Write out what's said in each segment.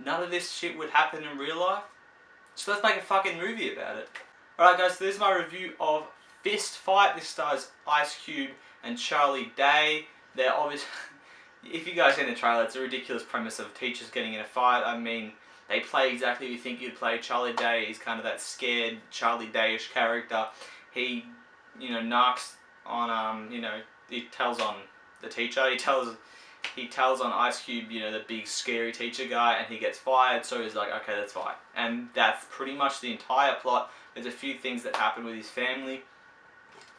none of this shit would happen in real life. So let's make a fucking movie about it. Alright guys, so this is my review of Fist Fight. This stars Ice Cube and Charlie Day. They're obviously, if you guys see the trailer, it's a ridiculous premise of teachers getting in a fight. I mean, they play exactly what you think you'd play. Charlie Day is kind of that scared Charlie Day-ish character. He, you know, knocks on, you know, he tells on the teacher. He tells on Ice Cube, you know, the big scary teacher guy, and he gets fired. So he's like, okay, let's fight. And that's pretty much the entire plot. There's a few things that happen with his family.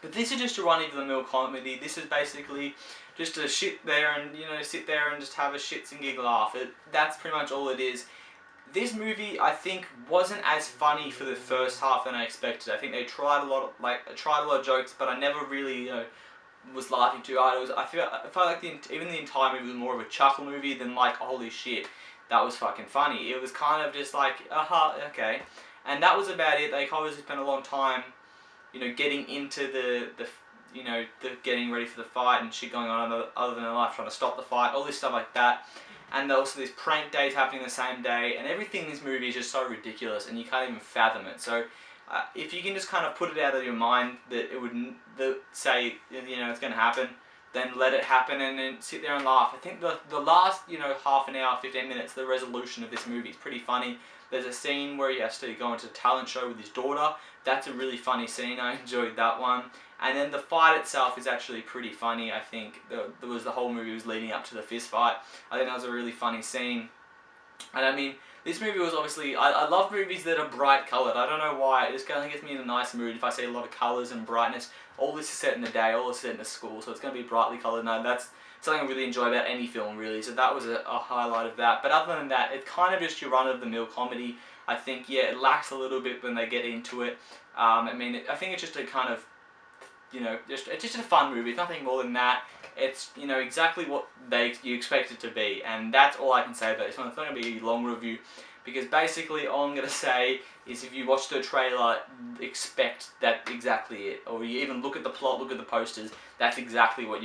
But this is just a run-of-the-mill comedy. This is basically just to sit there and, you know, sit there and just have a shits and giggle laugh. That's pretty much all it is. This movie, I think, wasn't as funny for the first half than I expected. I think they tried a lot of jokes, but I never really, you know, was laughing too hard. I felt like even the entire movie was more of a chuckle movie than like, holy shit, that was fucking funny. It was kind of just like, okay. And that was about it. They obviously spent a long time, you know, getting into the getting ready for the fight and shit going on other than their life, trying to stop the fight, all this stuff like that. And also this prank days happening the same day, and everything in this movie is just so ridiculous and you can't even fathom it. So if you can just kind of put it out of your mind that it would say, you know, it's going to happen, then let it happen and then sit there and laugh. I think the last, you know, half an hour, 15 minutes, the resolution of this movie is pretty funny. There's a scene where he has to go into a talent show with his daughter. That's a really funny scene. I enjoyed that one. And then the fight itself is actually pretty funny. I think the whole movie was leading up to the fist fight. I think that was a really funny scene. And I mean, this movie was obviously, I love movies that are bright coloured. I don't know why, it just kind of gets me in a nice mood if I see a lot of colours and brightness. All this is set in the day, all this is set in the school, so it's going to be brightly coloured. And that's something I really enjoy about any film, really. So that was a highlight of that. But other than that, it's kind of just your run-of-the-mill comedy. I think, yeah, it lacks a little bit when they get into it. I mean, I think it's just a kind of, you know, it's just a fun movie. It's nothing more than that. It's, you know, exactly what you expect it to be, and that's all I can say about this one. It's not going to be a long review, because basically all I'm going to say is if you watch the trailer, expect that exactly it, or you even look at the plot, look at the posters. That's exactly what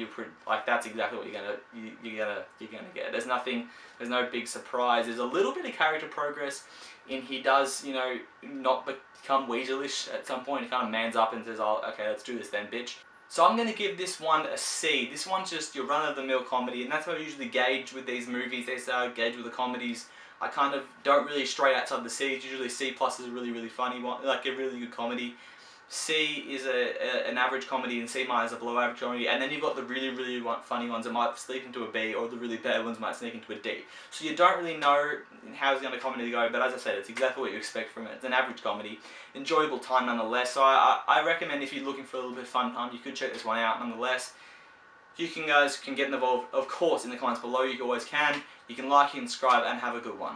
that's exactly what you're gonna get. There's no big surprise. There's a little bit of character progress in he does, you know, not become weaselish at some point. He kind of mans up and says, oh, okay, let's do this then, bitch. So I'm going to give this one a C. This one's just your run-of-the-mill comedy, and that's how I usually gauge with these movies. They say I gauge with the comedies. I kind of don't really stray outside the C's. Usually C+ is a really, really funny one, like a really good comedy. C is an average comedy, and C- is a below average comedy, and then you've got the really, really funny ones that might sneak into a B, or the really bad ones might sneak into a D. So you don't really know how it's going to comedy go, but as I said, it's exactly what you expect from it. It's an average comedy, enjoyable time nonetheless. So I recommend if you're looking for a little bit of fun time, you could check this one out nonetheless. You guys can get involved, of course, in the comments below. You always can. You can like and subscribe, and have a good one.